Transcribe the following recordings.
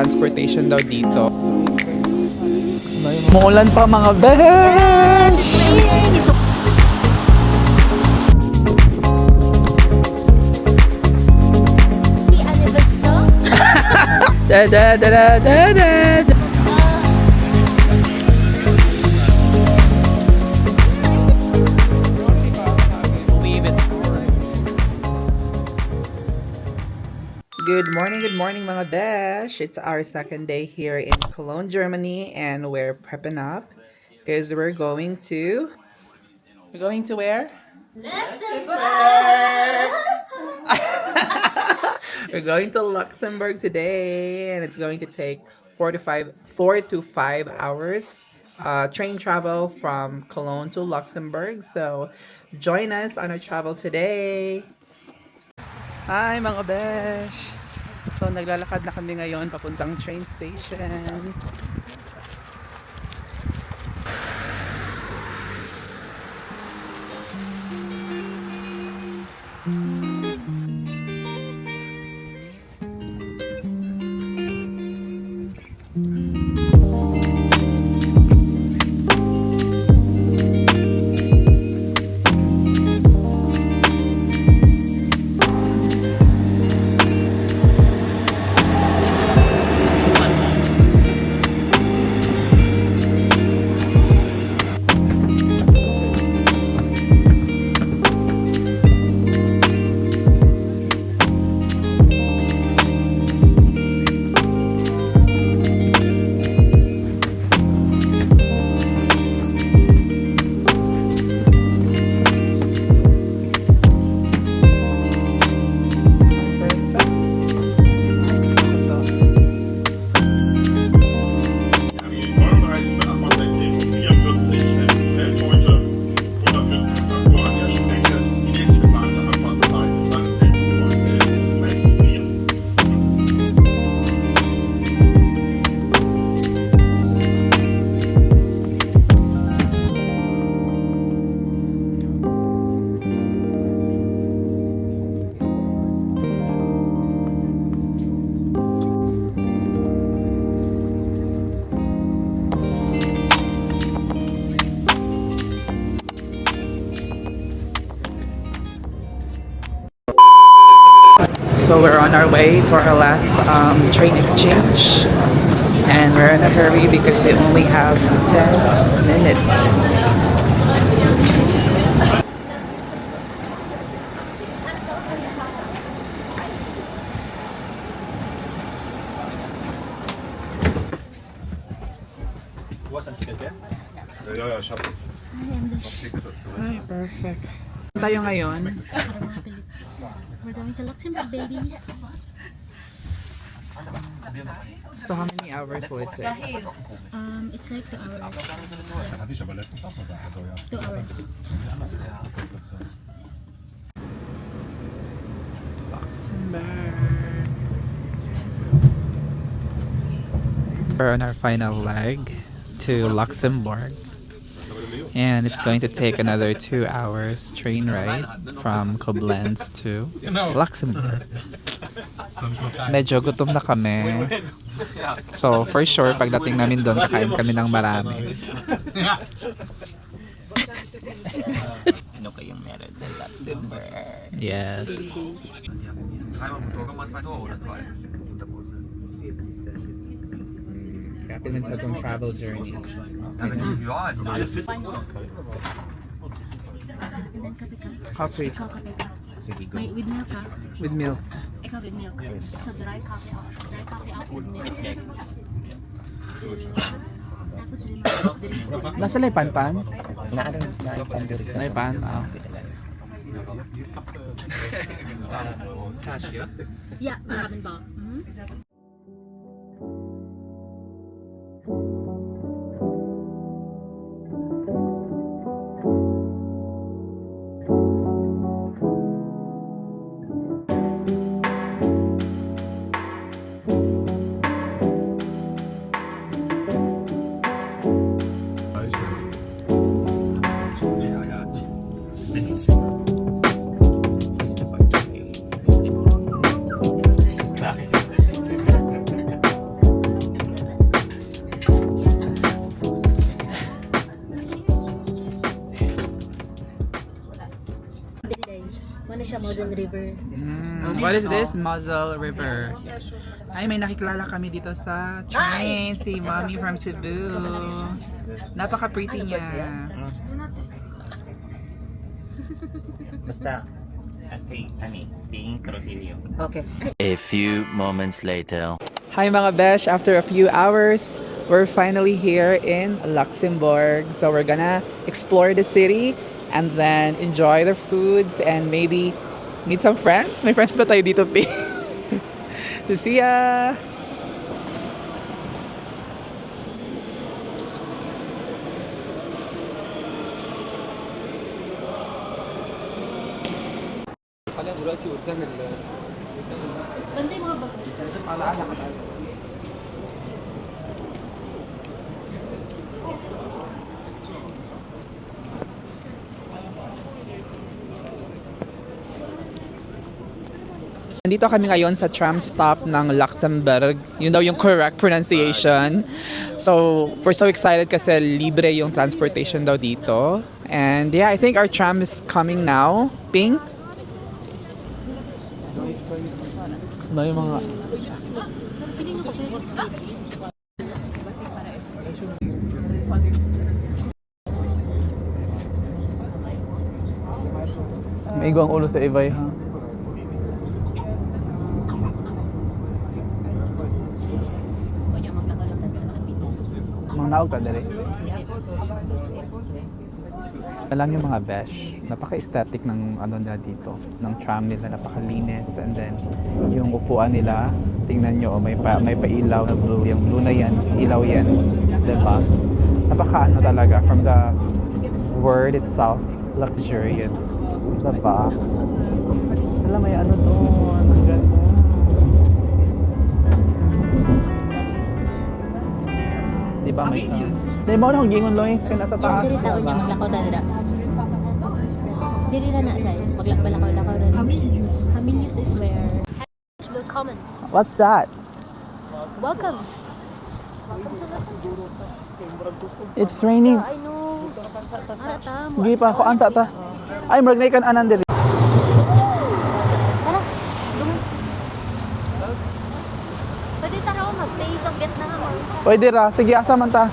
transportation daw dito. Muulan pa mga besh! Da da da da da da. Good morning mga besh! It's our second day here in Cologne, Germany, and we're prepping up because we're going to where? Luxembourg! We're going to Luxembourg today, and it's going to take 4 to 5 hours train travel from Cologne to Luxembourg. So join us on our travel today. Hi mga besh! So naglalakad na kami ngayon papuntang train station. So we're on our way to our last train exchange, and we're in a hurry because we only have 10 minutes. Ja, ich hab Ticket dazu. Ay, perfect. Saan tayo ngayon? We're going to Luxembourg, baby. So how many hours will it take? It's like 2 hours. Hatte ich aber letztens auch mal gehabt, ja. 2 hours. Luxembourg. We're on our final leg to Luxembourg, and it's going to take another 2 hours train ride from Koblenz to Luxembourg. Medyo gutom na kami. So for sure, pagdating namin doon, kakain kami ng marami. Ano kayong meron sa Luxembourg? Yes. Kapit sa itong travel journey. And then kape ka. Coffee Ikaw kape ka. May with milk ka. with milk. Ikaw with milk. So dry coffee out. Dry coffee out with milk. Tapos rin mga Nasa Panpan? Naipandor ka. Pan? Ah. Yeah, maraming ba? Muzzle River. What is this? Muzzle River. Ay, may nakikilala kami dito sa train. Si Mommy from Cebu. Napaka-pretty niya. Basta, Ping Trujillo. Okay. A few moments later. Hi mga besh, after a few hours, we're finally here in Luxembourg. So we're gonna explore the city and then enjoy their foods and maybe meet some friends. May friends ba tayo dito, P? See ya! Bantay mga bag. Nandito kami ngayon sa tram stop ng Luxembourg. Yun daw yung correct pronunciation. So, we're so excited kasi libre yung transportation daw dito. And yeah, I think our tram is coming now. Ping? Ano yung mga... Maigo ang ulo sa Ibay, ha? Mga naog ka dali. Alam yung mga besh, napaka-aesthetic ng ano nila dito, ng tram nila, napakalinis, and then yung upuan nila, tingnan nyo, may pailaw na blue, yung blue na yan, ilaw yan, diba? Napaka ano talaga, from the word itself, luxurious, diba? Alam, may ano doon, ang ganda. Diba may Di ba akong gingon Lois ka nasa taas? Dili taon niya maglakaw ta dira. Dili ra na say maglakaw-lakaw ra. Hamilius is where welcome. What's that? Welcome. It's raining. I know. Ara ta. Gi pa ko ansa ta. Ay murag na ikan anan diri. Tara. Dumi. Pwede ta raw mag-play sa Vietnam. Pwede ra, sige asa man ta.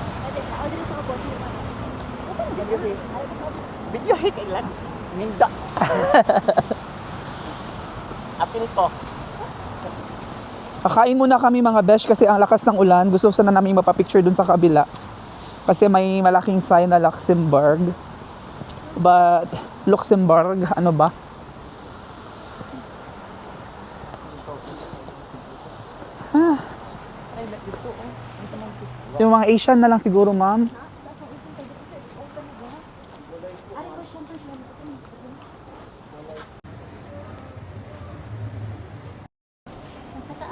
Video hit ilan? Ninda. Apil ko. Kakain muna kami mga besh kasi ang lakas ng ulan. Gusto sana namin mapapicture dun sa kabila. Kasi may malaking sign na Luxembourg. But, Luxembourg, ano ba? Yung mga Asian na lang siguro, ma'am.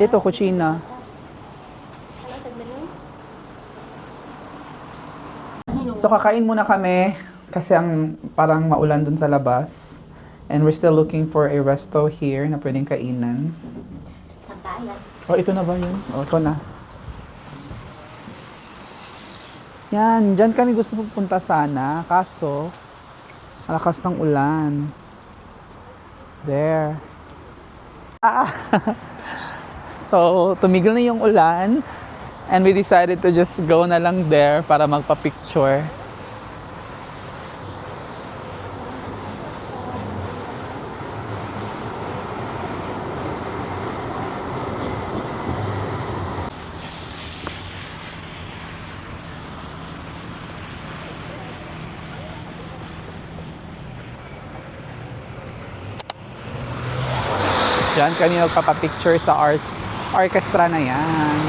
Ito, kutsina. So, kakain muna kami kasi ang parang maulan dun sa labas. And we're still looking for a resto here na pwedeng kainan. Oh, ito na ba yun? Oh, ito na. Yan, dyan kami gusto pupunta sana. Kaso, malakas ng ulan. There. Ah! So, tumigil na yung ulan. And we decided to just go na lang there para magpa-picture. Diyan kami magpapapicture sa orchestra na yan.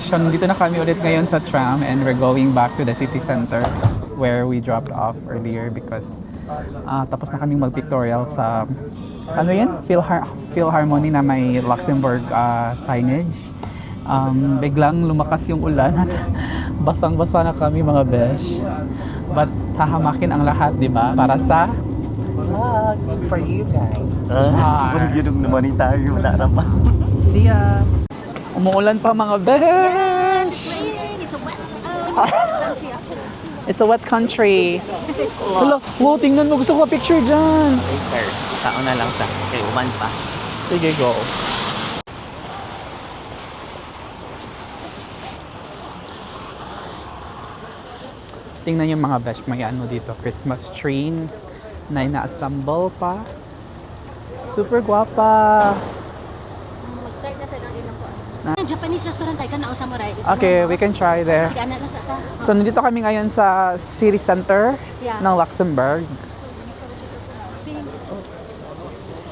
besh, nandito na kami ulit ngayon sa tram and we're going back to the city center where we dropped off earlier because tapos na kaming mag-pictorial sa ano yan? Philharmony na may Luxembourg signage. Biglang lumakas yung ulan at basang-basa na kami mga besh. But hahamakin ang lahat, di ba? Para sa For you guys. Char. Yun yung monetary, wala naman. See ya! Umuulan pa mga besh! It's a wet country. Hala, wow, tingnan mo. Gusto ko picture dyan. Okay, sir. Saan na lang sa kay uman pa. Sige, go. Tingnan yung mga besh. May ano dito. Christmas tree na ina-assemble pa. Super guwapa. Mag-start na sa nang ilang ko. Japanese restaurant tayo ka na samurai. Okay, we can try there. Sige, anak na sa ta. So, nandito kami ngayon sa city center Yeah. ng Luxembourg.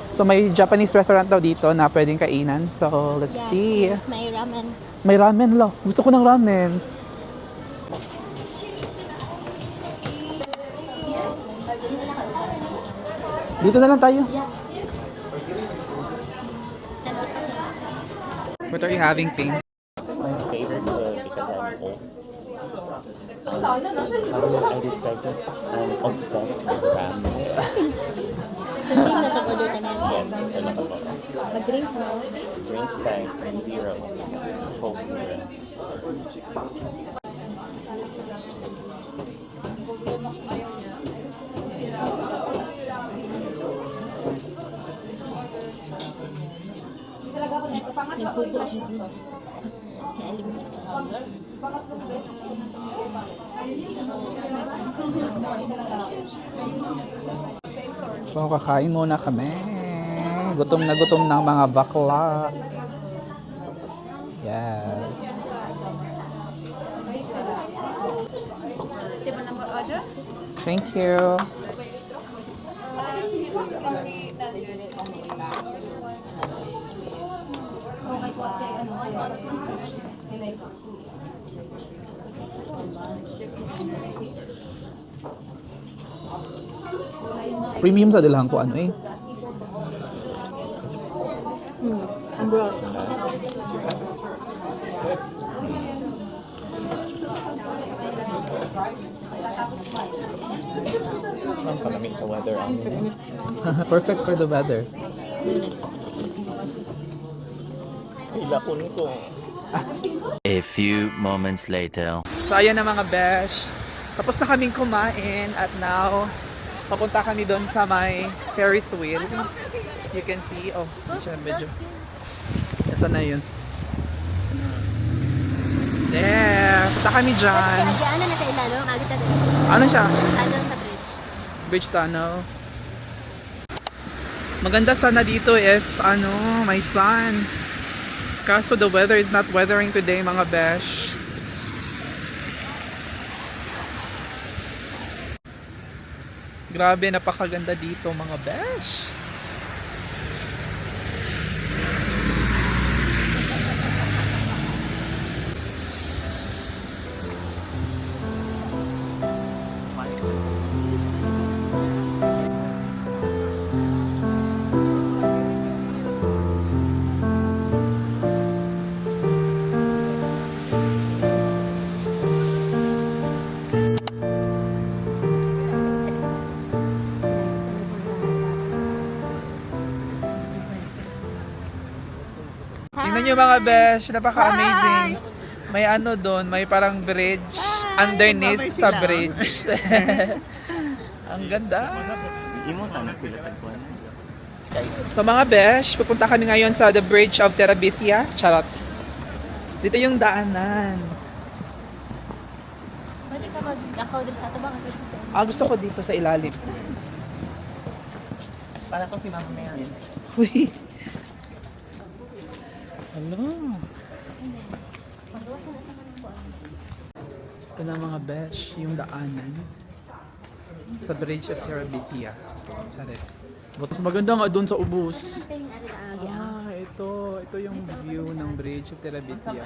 So, may Japanese restaurant daw dito na pwedeng kainan. So, let's see. May ramen. May ramen lo. Gusto ko ng ramen. Dito na lang tayo. What are you having, Pink? My favorite food because I'm old. How do I describe this? I'm obsessed with ramen. Sige na tag-order ka na. Yes, wala pa po. Mag-drinks mo. Drinks time, zero. Coke zero. Nagpupo siya. Naalimpas ka. So, kakain muna kami. Gutom na gutom ng mga bakla. Yes. Thank you. Premium sa dilahan ko ano eh. Ang palamig sa weather. Perfect for the weather. Kila ko nito. A few moments later. So ayan na mga besh. Tapos na kaming kumain at now papunta kami doon sa may Ferris wheel. You can see, oh, siya medyo. Ito na yun. There! Punta kami dyan. Ano na sa ilalo? Magita din. Ano siya? Tunnel sa bridge. Bridge tunnel. Maganda sana dito if, may sun. Kaso the weather is not weathering today mga besh. Grabe, napakaganda dito mga besh. Tingnan nyo mga besh, napaka-amazing. May doon, may parang bridge underneath sa bridge. Ang ganda. Imunta na sila tagpuan. So mga besh, pupunta kami ngayon sa the Bridge of Terabithia. Charot. Dito yung daanan. Pwede ka mag-akaw din sa ito ba? Gusto ko dito sa ilalim. Para ko si Mama Mary. Uy. Hello. Ito na mga besh, yung daanan sa Bridge of Terabithia. Charis. Mas maganda nga doon sa ubos. Ito yung view ng Bridge of Terabithia.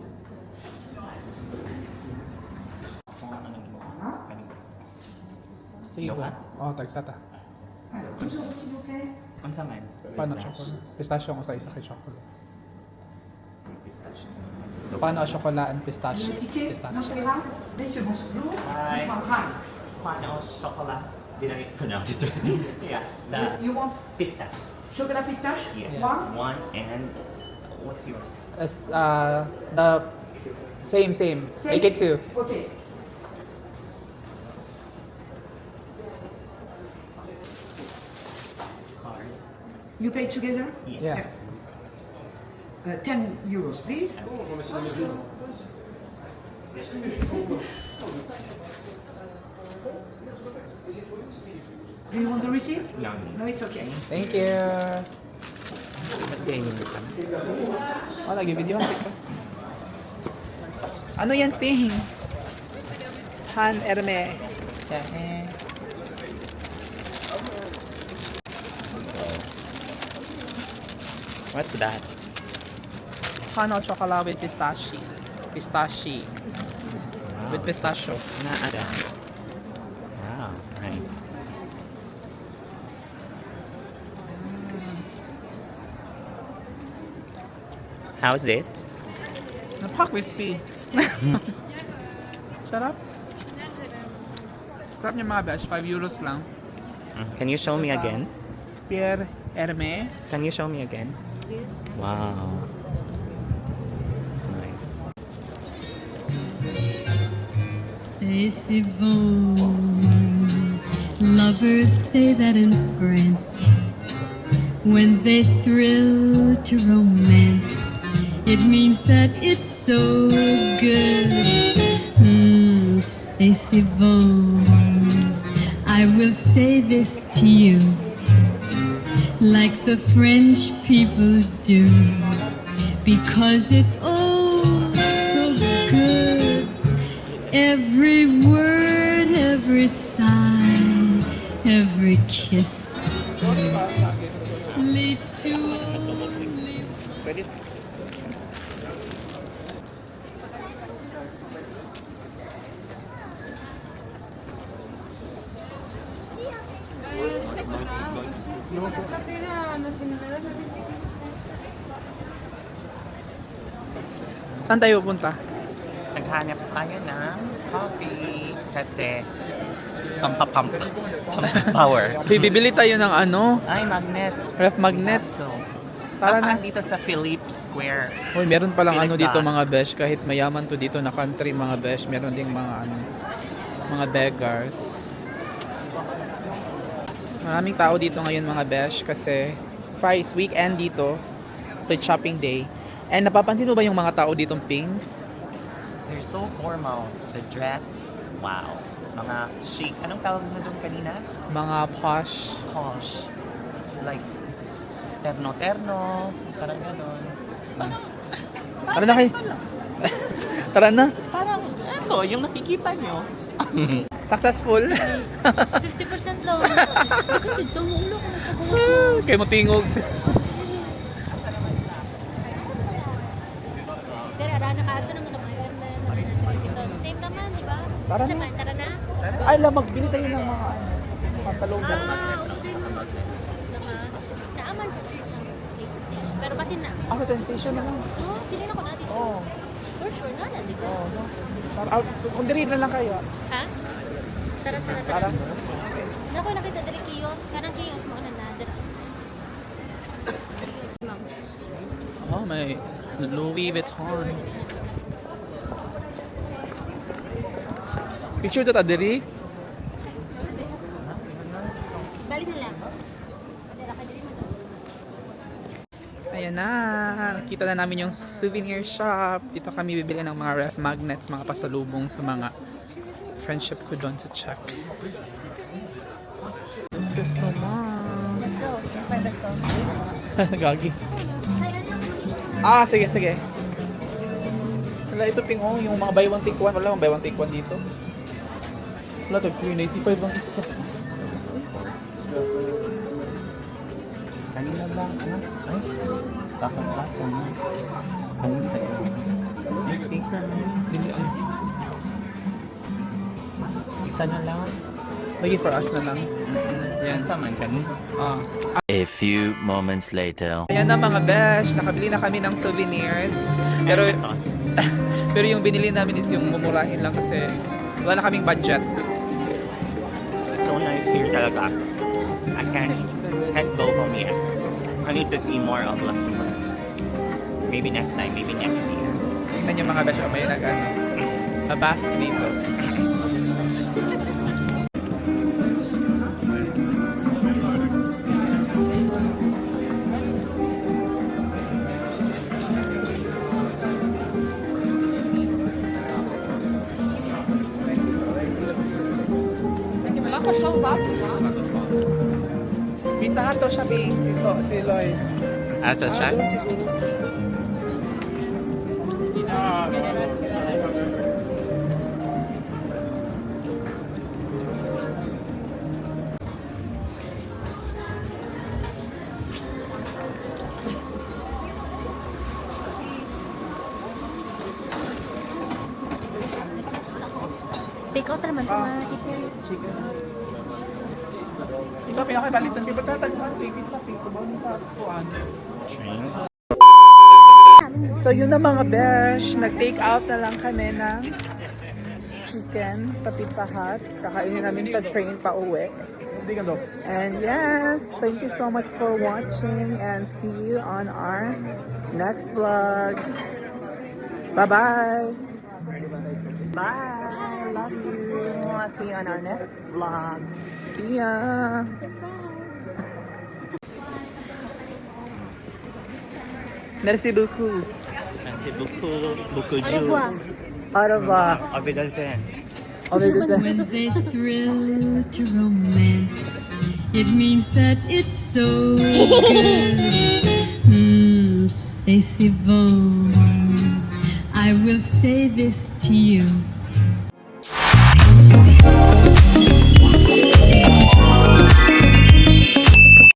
Sige po. Doka? Oh, tagsata. Ang saman? Paano chocolate? Pistachio ko sa isa kay chocolate. Pistachio. Paano chocolate and pistachio? Pistachio. Hi. Paano chocolate? Did I pronounce it right? Yeah. The You want pistachio. chocolate pistache? Yeah. One? One and what's yours? As, the same. Make it 2. Okay. Card. You pay together? Yeah. 10 euros, please. Do you want the receipt? No. No, it's okay. Thank you. Okay, yun ka. Oh, lagi video ka. Ano yan, Ping? Han Herme. Yeah. What's that? Paano chocolate with pistachio? Pistachio. With pistachio. Naada. Wow, nice. How's it? Napaka-crispy. Sarap. Sarap niya mga besh. 5 euros lang. Can you show me again? Pierre Herme. Can you show me again? Wow. Nice. C'est bon. Lovers say that in France when they thrill to romance. It means that it's so good. C'est bon. I will say this to you, like the French people do, because it's oh so good. Every word, every sigh, every kiss leads to only Pwede. Saan tayo pupunta? Naghanap tayo ng coffee kasi pump power. Bibili tayo ng ano? Ay, magnet. Ref magnet. So, Tara na. dito sa Philips Square. Uy, meron palang ano Philip dito Glass. mga besh. Kahit mayaman to dito na country mga besh. Meron ding mga ano, mga beggars. Maraming tao dito ngayon mga besh kasi Friday weekend dito. So it's shopping day. And napapansin mo ba yung mga tao ditong pink? They're so formal. The dress, wow. Mga chic. Anong tawag mo doon kanina? Mga posh. Posh. Like, terno-terno. Parang gano'n. Tara na kayo. Tara na. Parang, eto, yung nakikita nyo. Successful. 50% lang. Bakit dito mo ulo kung nagpagawas mo? Kaya matingog. Pero arana ka ito naman ako. Same naman, di ba? Tara na. Saan ba? Tara na? Ay, lang, magbili tayo ng mga ano, mga talong. Naaman sa pero kasi na. Ako, train station na lang. Oh, pili na ko natin. Oo. For sure na, di ba? Oo, no. Kung diri na lang kayo. Ha? Tara. Tara. Naku, nakita dali kiosk. Kanang kiosk mo na dira. Oh, may Louis Vuitton. Picture to ta diri. Balik na lang. Dira ka diri mo. Ayan na. Nakita na namin yung souvenir shop. Dito kami bibili ng mga ref magnets, mga pasalubong sa mga friendship ko doon sa Czech. Let's go so much. Let's go. Inside the store. Gagi. Ah, sige. Wala, ito ping yung mga buy one take one. Wala, buy one take one dito. Wala, tag 395 ang isa. Kanina lang, ano? Ay, bakang-bakang na. Anong sa'yo? Yung speaker mo. Hindi, Isa na lang. Lagi for us na lang. Yan. Saman ka ni. Ah. A few moments later. Ayan na mga besh, nakabili na kami ng souvenirs. Pero pero yung binili namin is yung mumurahin lang kasi wala na kaming budget. So nice here talaga. I can't go home yet. I need to see more of Luxembourg. Maybe next time, maybe next year. Tingnan yung mga besh, may bask dito. Pizza Hut to shopping si Lois. Asa siya? Take out naman ito mga chicken. Chicken. Ito pinakabalitan. Di ba tatagpuan? Pizza pizza. Bawang sa kuwan. Train? So yun na mga besh, nag-take out na lang kami ng chicken sa Pizza Hut. Kakainin namin sa train pa uwi. And yes, thank you so much for watching and see you on our next vlog. Bye-bye! Bye! Love you! See you on our next vlog. See ya! Merci beaucoup. Merci beaucoup. Beaucoup Au revoir. Au revoir. Auf Wiedersehen. Au revoir. When they thrill to romance, it means that it's so good. C'est si bon. I will say this to you.